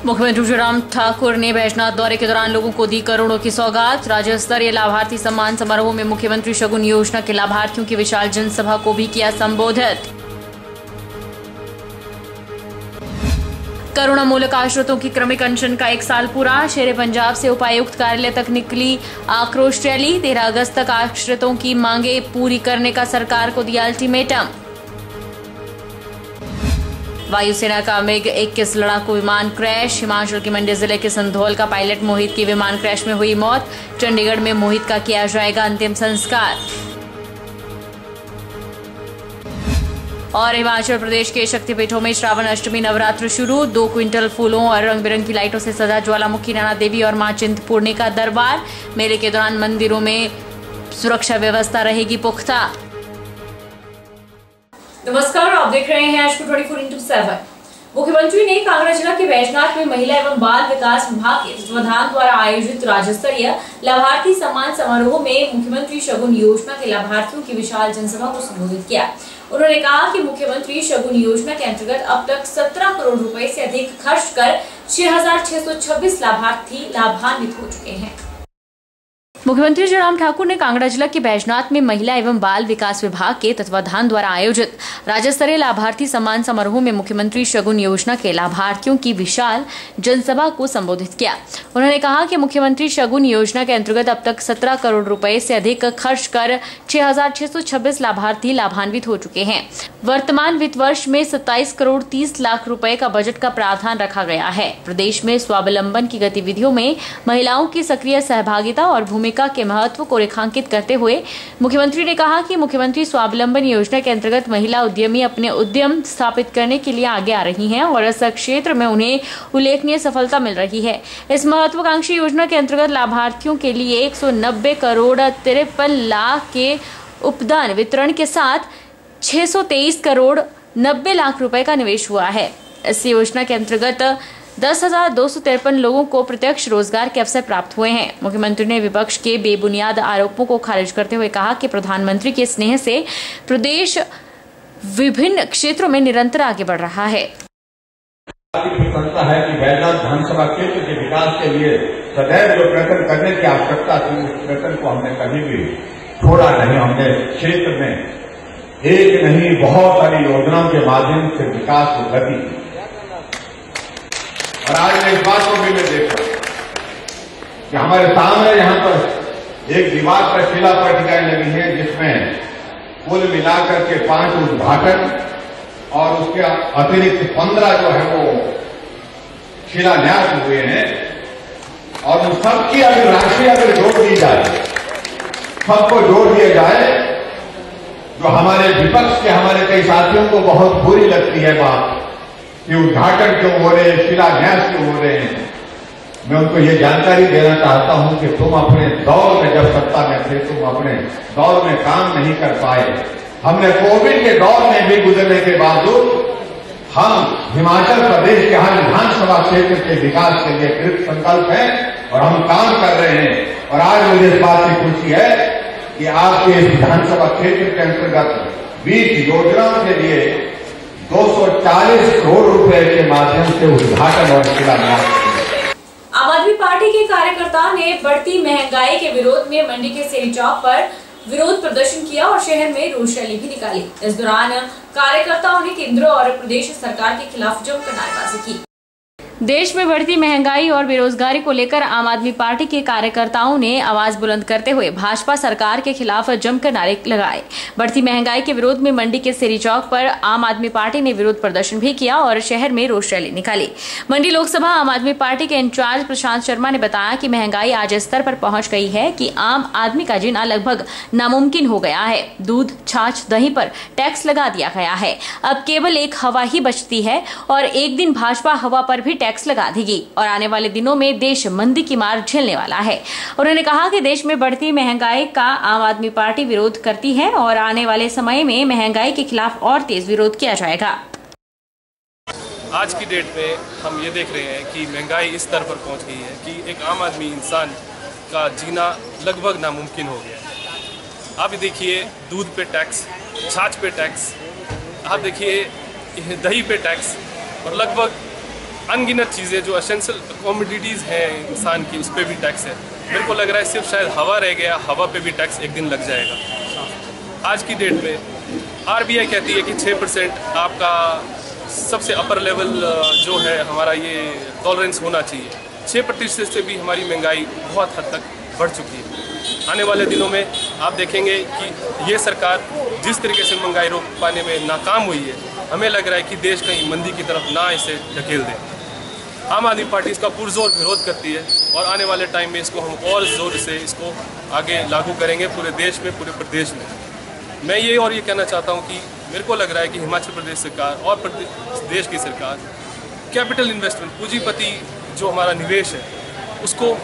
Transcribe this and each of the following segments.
मुख्यमंत्री जयराम ठाकुर ने बैजनाथ दौरे के दौरान लोगों को दी करोड़ों की सौगात। राज्य स्तरीय लाभार्थी सम्मान समारोह में मुख्यमंत्री शगुन योजना के लाभार्थियों की विशाल जनसभा को भी किया संबोधित। करुणा मूलक आश्रितों की क्रमिक अनशन का 1 साल पूरा। शेरे पंजाब से उपायुक्त कार्यालय तक निकली आक्रोश रैली। 13 अगस्त तक आश्रितों की मांगे पूरी करने का सरकार को दिया अल्टीमेटम। वायुसेना का MiG-21 लड़ाकू विमान क्रैश। हिमाचल के मंडी जिले के संधौल का पायलट मोहित की विमान क्रैश में हुई मौत। चंडीगढ़ में मोहित का किया जाएगा अंतिम संस्कार। और हिमाचल प्रदेश के शक्तिपीठों में श्रावण अष्टमी नवरात्र शुरू। 2 क्विंटल फूलों और रंग बिरंगी लाइटों से सजा ज्वालामुखी नैना देवी और मां चिंतपूर्णी का दरबार। मेले के दौरान मंदिरों में सुरक्षा व्यवस्था रहेगी पुख्ता। नमस्कार, आप देख रहे हैं आज 24x7। मुख्यमंत्री ने कांगड़ा जिला के बैजनाथ में महिला एवं बाल विकास विभाग के तत्वाधान द्वारा आयोजित राज्य स्तरीय लाभार्थी सम्मान समारोह में मुख्यमंत्री शगुन योजना के लाभार्थियों की विशाल जनसभा को संबोधित किया। उन्होंने कहा कि मुख्यमंत्री शगुन योजना के अंतर्गत अब तक 17 करोड़ रुपए से अधिक खर्च कर 6,626 लाभार्थी लाभान्वित हो चुके हैं। मुख्यमंत्री जयराम ठाकुर ने कांगड़ा जिला के बैजनाथ में महिला एवं बाल विकास विभाग के तत्वाधान द्वारा आयोजित राज्य स्तरीय लाभार्थी सम्मान समारोह में मुख्यमंत्री शगुन योजना के लाभार्थियों की विशाल जनसभा को संबोधित किया। उन्होंने कहा कि मुख्यमंत्री शगुन योजना के अंतर्गत अब तक 17 करोड़ रुपए से अधिक खर्च कर 6,626 लाभार्थी लाभान्वित हो चुके हैं। वर्तमान वित्त वर्ष में 27 करोड़ 30 लाख रुपए का बजट का प्रावधान रखा गया है। प्रदेश में स्वावलंबन की गतिविधियों में महिलाओं की सक्रिय सहभागिता और भूमिका के महत्व को रेखांकित करते हुए मुख्यमंत्री ने कहा कि मुख्यमंत्री स्वावलंबन योजना के अंतर्गत महिला उद्यमी अपने उद्यम स्थापित करने के लिए आगे आ रही हैं और इस क्षेत्र में उन्हें उल्लेखनीय सफलता मिल रही है। इस महत्वाकांक्षी योजना के अंतर्गत लाभार्थियों के लिए 190 करोड़ 53 लाख के उपदान वितरण के साथ 623 करोड़ 90 लाख रुपए का निवेश हुआ है। इस योजना के अंतर्गत 10,253 लोगों को प्रत्यक्ष रोजगार के अवसर प्राप्त हुए हैं। मुख्यमंत्री ने विपक्ष के बेबुनियाद आरोपों को खारिज करते हुए कहा कि प्रधानमंत्री के स्नेह से प्रदेश विभिन्न क्षेत्रों में निरंतर आगे बढ़ रहा है। प्रशंसा है कि बैजनाथ विधानसभा क्षेत्र के विकास के लिए सदैव जो प्रयत्न करने की आवश्यकता थी, उस प्रयत्न को हमने कभी भी छोड़ा नहीं। हमने क्षेत्र में एक नहीं बहुत सारी योजनाओं के माध्यम से विकास को गति दी और आज मैं इस बात को भी मैं देख रहा हूं कि हमारे सामने यहां पर एक दीवार पर शिला पट्टिकाएं लगी हैं जिसमें कुल मिलाकर के 5 उद्घाटन और उसके अतिरिक्त 15 जो है वो शिलान्यास हुए हैं और उन सबकी अगर राशि अगर जोड़ दी जाए, सबको जोड़ दिया जाए, जो हमारे विपक्ष के हमारे कई साथियों को बहुत बुरी लगती है बात कि उद्घाटन क्यों हो रहे हैं, शिलान्यास क्यों हो रहे हैं, मैं उनको ये जानकारी देना चाहता हूं कि तुम अपने दौर में जब सत्ता में थे, तुम अपने दौर में काम नहीं कर पाए। हमने कोविड के दौर में भी गुजरने के बावजूद हम हिमाचल प्रदेश के हर विधानसभा क्षेत्र के विकास के लिए कृत संकल्प हैं और हम काम कर रहे हैं। और आज मुझे इस बात की खुशी है कि आपके इस विधानसभा क्षेत्र के अंतर्गत 20 योजनाओं के लिए 240 करोड़ रुपए के माध्यम से उद्घाटन और शिलान्यास। आम आदमी पार्टी के कार्यकर्ता ने बढ़ती महंगाई के विरोध में मंडी के सेरी चौक पर विरोध प्रदर्शन किया और शहर में रोष रैली भी निकाली। इस दौरान कार्यकर्ताओं ने केंद्र और प्रदेश सरकार के खिलाफ जमकर नारेबाजी की। देश में बढ़ती महंगाई और बेरोजगारी को लेकर आम आदमी पार्टी के कार्यकर्ताओं ने आवाज बुलंद करते हुए भाजपा सरकार के खिलाफ जमकर नारे लगाए। बढ़ती महंगाई के विरोध में मंडी के सेरी चौक पर आम आदमी पार्टी ने विरोध प्रदर्शन भी किया और शहर में रोष रैली निकाली। मंडी लोकसभा आम आदमी पार्टी के इंचार्ज प्रशांत शर्मा ने बताया कि महंगाई आज इस स्तर पर पहुंच गई है कि आम आदमी का जीना लगभग नामुमकिन हो गया है। दूध, छाछ, दही पर टैक्स लगा दिया गया है। अब केवल एक हवा ही बचती है और एक दिन भाजपा हवा पर भी टैक्स लगा देगी और आने वाले दिनों में देश मंदी की मार झेलने वाला है। उन्होंने कहा कि देश में बढ़ती महंगाई का आम आदमी पार्टी विरोध करती है और आने वाले समय में महंगाई के खिलाफ और तेज विरोध किया जाएगा। आज की डेट में हम ये देख रहे हैं कि महंगाई इस स्तर पर पहुंच गई है कि एक आम आदमी इंसान का जीना लगभग नामुमकिन हो गया है। आप देखिए दूध पे टैक्स, छाछ पे टैक्स, आप देखिए दही पे टैक्स और लगभग अनगिनत चीज़ें जो एसेंशियल कमोडिटीज़ हैं इंसान की, उस पर भी टैक्स है। मेरे को लग रहा है सिर्फ शायद हवा रह गया, हवा पे भी टैक्स एक दिन लग जाएगा। आज की डेट में RBI कहती है कि 6% आपका सबसे अपर लेवल जो है हमारा ये टॉलरेंस होना चाहिए। 6% से भी हमारी महंगाई बहुत हद तक बढ़ चुकी है। आने वाले दिनों में आप देखेंगे कि ये सरकार जिस तरीके से महंगाई रोक पाने में नाकाम हुई है, हमें लग रहा है कि देश कहीं मंदी की तरफ ना इसे ढकेल दे। आम आदमी पार्टी इसका पुरजोर विरोध करती है और आने वाले टाइम में इसको हम और ज़ोर से इसको आगे लागू करेंगे पूरे देश में, पूरे प्रदेश में। मैं ये कहना चाहता हूँ कि मेरे को लग रहा है कि हिमाचल प्रदेश सरकार और प्रदेश की सरकार कैपिटल इन्वेस्टमेंट, पूंजीपति जो हमारा निवेश है, उसको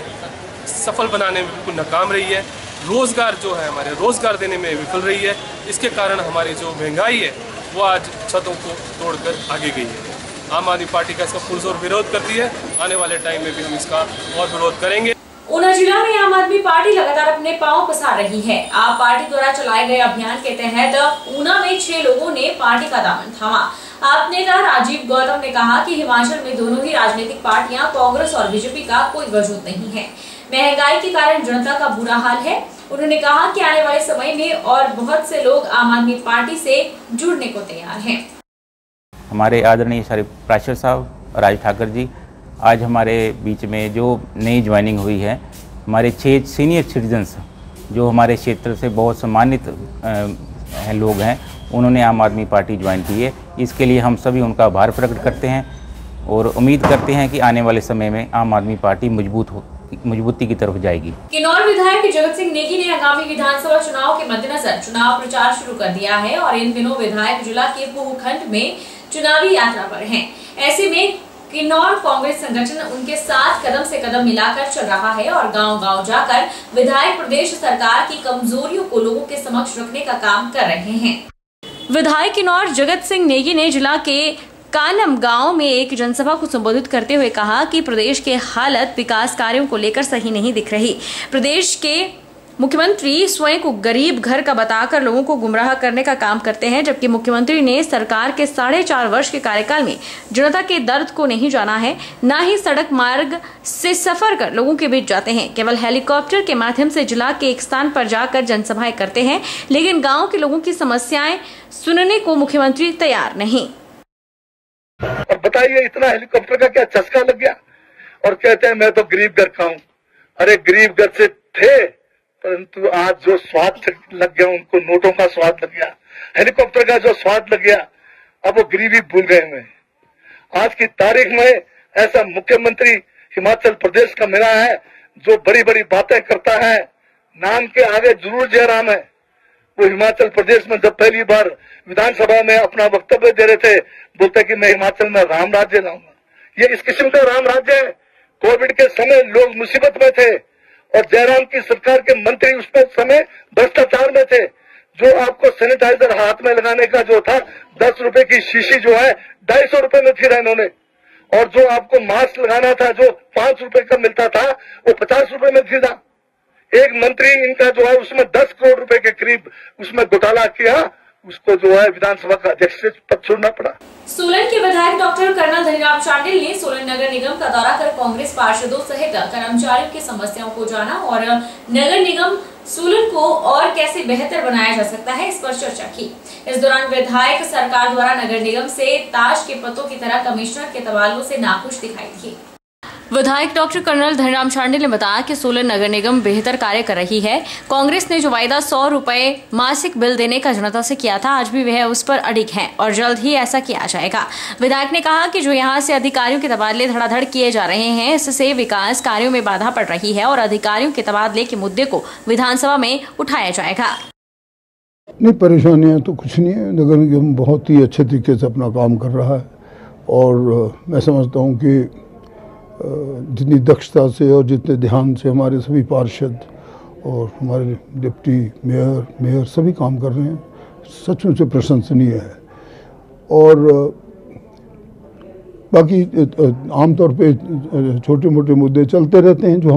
सफल बनाने में बिल्कुल नाकाम रही है। रोज़गार जो है हमारे, रोज़गार देने में विफल रही है। इसके कारण हमारी जो महंगाई है वो आज छतों को तोड़कर आगे गई है। आम आदमी पार्टी का इसका पुरजोर विरोध करती है। आने वाले टाइम में भी हम इसका और विरोध करेंगे। ऊना जिला में आम आदमी पार्टी लगातार अपने पांव पसार रही है। आप पार्टी द्वारा चलाए गए अभियान के तहत ऊना में 6 लोगों ने पार्टी का दामन थामा। आप नेता राजीव गौतम ने कहा कि हिमाचल में दोनों ही राजनीतिक पार्टियां कांग्रेस और बीजेपी का कोई वजूद नहीं है। महंगाई के कारण जनता का बुरा हाल है। उन्होंने कहा कि आने वाले समय में और बहुत से लोग आम आदमी पार्टी से जुड़ने को तैयार हैं। हमारे आदरणीय श्री प्राचार्य साहब राज ठाकर जी आज हमारे बीच में जो नई ज्वाइनिंग हुई है, हमारे 6 सीनियर सिटीजन्स जो हमारे क्षेत्र से बहुत सम्मानित लोग हैं, उन्होंने आम आदमी पार्टी ज्वाइन की है। इसके लिए हम सभी उनका आभार प्रकट करते हैं और उम्मीद करते हैं कि आने वाले समय में आम आदमी पार्टी मजबूती की तरफ जाएगी। किन्नौर विधायक जगत सिंह नेगी ने आगामी विधानसभा चुनाव के मद्देनजर चुनाव प्रचार शुरू कर दिया है और इन दिनों विधायक जिला के पूह खंड में चुनावी यात्रा पर हैं। ऐसे में किन्नौर कांग्रेस संगठन उनके साथ कदम से कदम मिलाकर चल रहा है और गांव-गांव जाकर विधायक प्रदेश सरकार की कमजोरियों को लोगों के समक्ष रखने का काम कर रहे हैं। विधायक किन्नौर जगत सिंह नेगी ने जिला के कानम गांव में एक जनसभा को संबोधित करते हुए कहा कि प्रदेश के हालत विकास कार्यों को लेकर सही नहीं दिख रही। प्रदेश के मुख्यमंत्री स्वयं को गरीब घर का बताकर लोगों को गुमराह करने का काम करते हैं, जबकि मुख्यमंत्री ने सरकार के 4.5 वर्ष के कार्यकाल में जनता के दर्द को नहीं जाना है, न ही सड़क मार्ग से सफर कर लोगों के बीच जाते हैं। केवल हेलीकॉप्टर के माध्यम से जिला के एक स्थान पर जाकर जनसभाएं करते हैं, लेकिन गाँव के लोगों की समस्याएं सुनने को मुख्यमंत्री तैयार नहीं। और बताइए इतना हेलीकॉप्टर का क्या चस्का लग गया और कहते हैं मैं तो गरीब घर का हूँ। अरे गरीब घर से थे, परंतु आज जो स्वाद लग गया उनको, नोटों का स्वाद लग गया, हेलीकॉप्टर का जो स्वाद लग गया, अब वो गरीबी भूल गए हुए। आज की तारीख में ऐसा मुख्यमंत्री हिमाचल प्रदेश का मिला है जो बड़ी बड़ी बातें करता है, नाम के आगे जरूर जयराम है। वो हिमाचल प्रदेश में जब पहली बार विधानसभा में अपना वक्तव्य दे रहे थे, बोलते कि मैं हिमाचल में राम राज्य लाऊंगा। ये इस किस्म का राम राज्य है। कोविड के समय लोग मुसीबत में थे और जयराम की सरकार के मंत्री उस समय भ्रष्टाचार में थे। जो आपको सैनिटाइजर हाथ में लगाने का जो था 10 रुपए की शीशी जो है 250 रुपए में फिर इन्होंने, और जो आपको मास्क लगाना था जो 5 रुपए का मिलता था वो 50 रुपए में खरीदा। एक मंत्री इनका जो है उसमें 10 करोड़ रुपए के करीब उसमें घोटाला किया, उसको जो है विधानसभा का अध्यक्ष से पद छोड़ना पड़ा। सोलन के विधायक डॉक्टर कर्नल धनीराम शांडिल ने सोलन नगर निगम का दौरा कर कांग्रेस पार्षदों सहित कर्मचारियों की समस्याओं को जाना और नगर निगम सोलन को और कैसे बेहतर बनाया जा सकता है, इस पर चर्चा की। इस दौरान विधायक सरकार द्वारा नगर निगम से ताश के पत्तों की तरह कमिश्नर के तबादलों से नाखुश दिखाई थी। विधायक डॉक्टर कर्नल धनीराम शांडिल ने बताया कि सोलन नगर निगम बेहतर कार्य कर रही है। कांग्रेस ने जो वायदा 100 रुपए मासिक बिल देने का जनता से किया था, आज भी वह उस पर अडिग है और जल्द ही ऐसा किया जाएगा। विधायक ने कहा कि जो यहां से अधिकारियों के तबादले धड़ाधड़ किए जा रहे हैं, इससे विकास कार्यों में बाधा पड़ रही है और अधिकारियों के तबादले के मुद्दे को विधानसभा में उठाया जाएगा। नहीं, परेशानियां तो कुछ नहीं है। नगर निगम बहुत ही अच्छे तरीके से अपना काम कर रहा है और मैं समझता हूँ कि जितनी दक्षता से और जितने ध्यान से हमारे सभी पार्षद और हमारे डिप्टी मेयर सभी काम कर रहे हैं, सचमुच से प्रशंसनीय है। और बाकी आमतौर पे छोटे मोटे मुद्दे चलते रहते हैं जो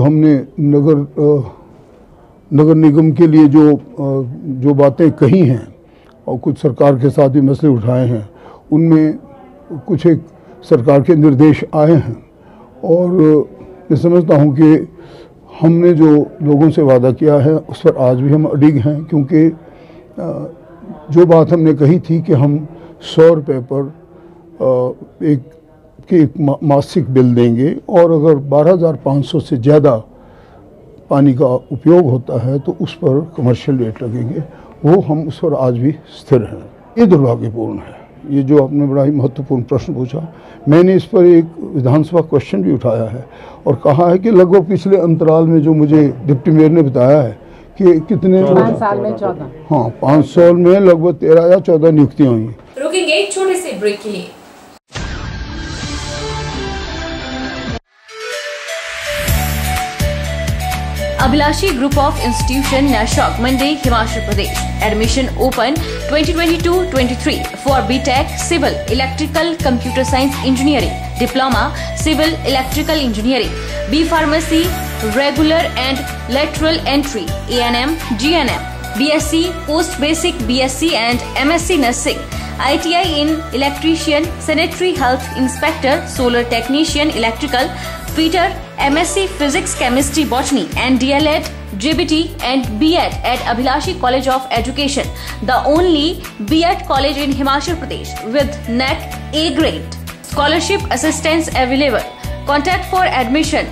हमने नगर निगम के लिए जो बातें कही हैं और कुछ सरकार के साथ भी मसले उठाए हैं, उनमें कुछ एक सरकार के निर्देश आए हैं और मैं समझता हूँ कि हमने जो लोगों से वादा किया है उस पर आज भी हम अडिग हैं, क्योंकि जो बात हमने कही थी कि हम 100 रुपये पर एक मासिक बिल देंगे और अगर 12,500 से ज़्यादा पानी का उपयोग होता है तो उस पर कमर्शियल रेट लगेंगे, वो हम उस पर आज भी स्थिर हैं। ये दुर्भाग्यपूर्ण है। ये जो आपने बड़ा ही महत्वपूर्ण प्रश्न पूछा, मैंने इस पर एक विधानसभा क्वेश्चन भी उठाया है और कहा है कि लगभग पिछले अंतराल में जो मुझे डिप्टी मेयर ने बताया है कि कितने 5 साल में 14, हाँ 5 साल में लगभग 13 या 14 नियुक्तियाँ हुई। रुकेंगे एक छोटे से ब्रेक के लिए। Abhilashi Group of Institution, Nashok, Mandi, Himachal Pradesh. Admission open 2022-23 for BTech Civil Electrical Computer Science Engineering, Diploma Civil Electrical Engineering, B Pharmacy, Regular and Lateral Entry, A&M, GNM, BSc, Post Basic BSc and MSc Nursing, ITI in Electrician, Sanitary Health Inspector, Solar Technician, Electrical, Fitter, MSc Physics, Chemistry, Botany and DLEd, GBT and B.Ed at Abhilashi College of Education, the only B.Ed college in Himachal Pradesh with NAC A grade. Scholarship assistance available. Contact for admission